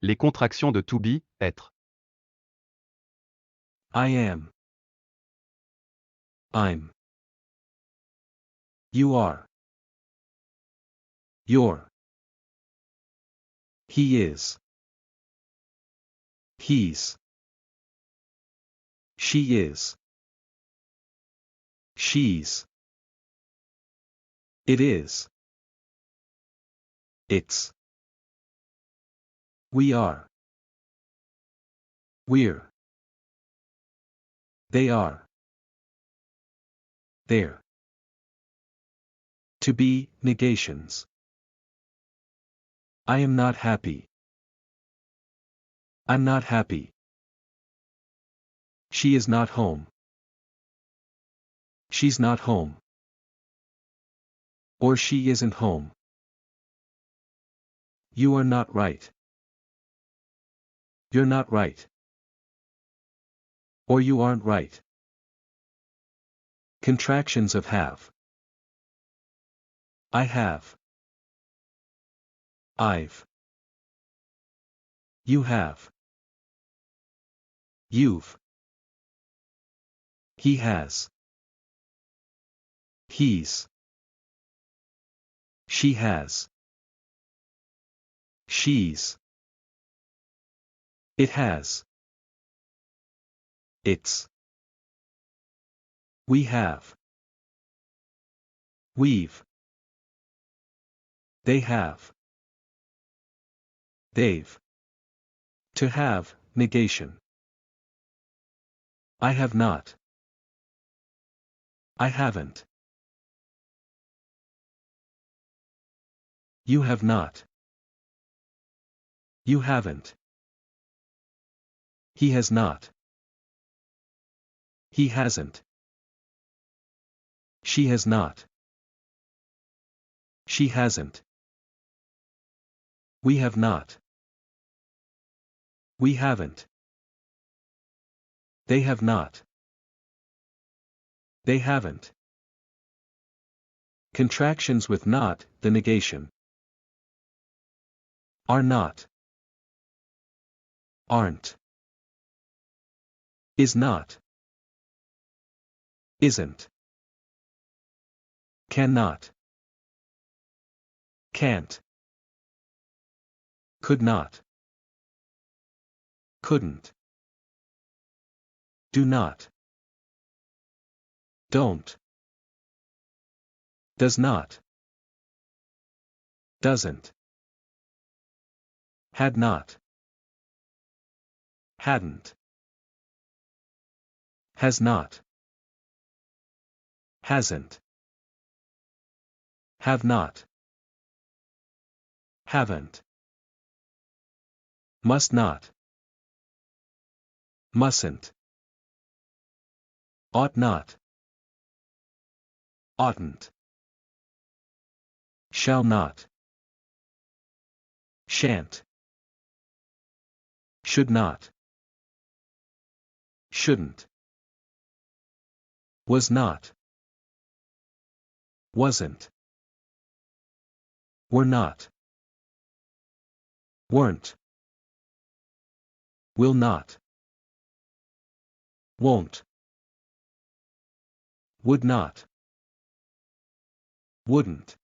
Les contractions de to be, être. I am. I'm. You are. You're. He is. He's. She is. She's. It is. It's. We are. We're. They are. They're. To be, negations. I am not happy. I'm not happy. She is not home. She's not home. Or she isn't home. You are not right. You're not right. Or you aren't right. Contractions of have. I have. I've. You have. You've. He has. He's. She has. She's. It has. It's. We have. We've. They have. They've. To have, negation. I have not. I haven't. You have not. You haven't. He has not. He hasn't. She has not. She hasn't. We have not. We haven't. They have not. They haven't. Contractions with not, the negation. Are not. Aren't. Is not. Isn't. Cannot. Can't. Could not. Couldn't. Do not. Don't. Does not. Doesn't. Had not. Hadn't. Has not. Hasn't. Have not. Haven't. Must not. Mustn't. Ought not. Oughtn't. Shall not. Shan't. Should not. Shouldn't. Was not. Wasn't. Were not. Weren't. Will not. Won't. Would not. Wouldn't.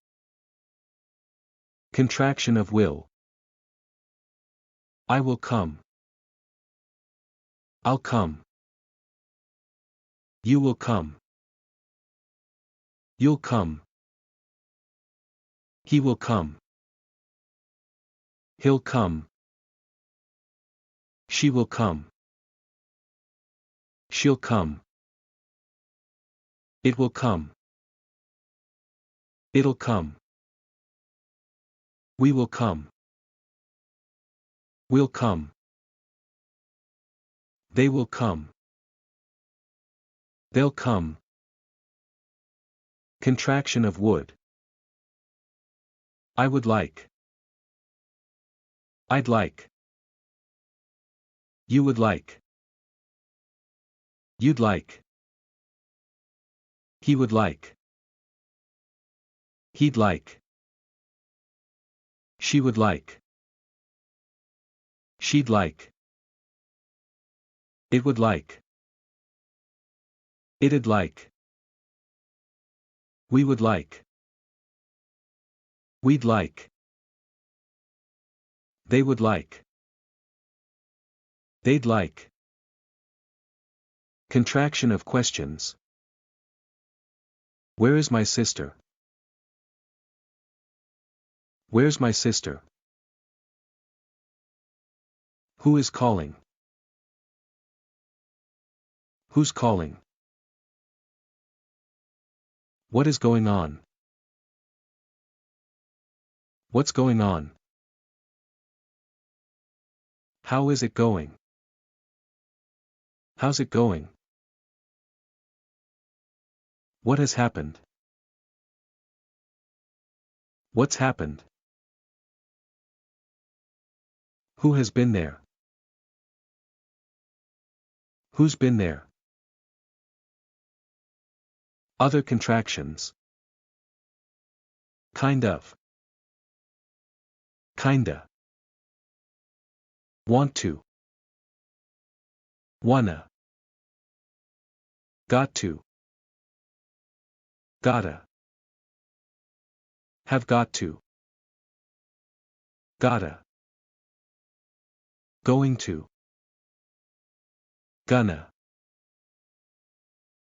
Contraction of will. I will come. I'll come. You will come. You'll come. He will come. He'll come. She will come. She'll come. It will come. It'll come. We will come. We'll come. They will come. They'll come. Contraction of would. I would like. I'd like. You would like. You'd like. He would like. He'd like. She would like. She'd like. It would like. It'd like. We would like. We'd like. They would like. They'd like. Contraction of questions. Where is my sister? Where's my sister? Who is calling? Who's calling? What is going on? What's going on? How is it going? How's it going? What has happened? What's happened? Who has been there? Who's been there? Other contractions. Kind of. Kinda. Want to. Wanna. Got to. Gotta. Have got to. Gotta. Going to. Gonna.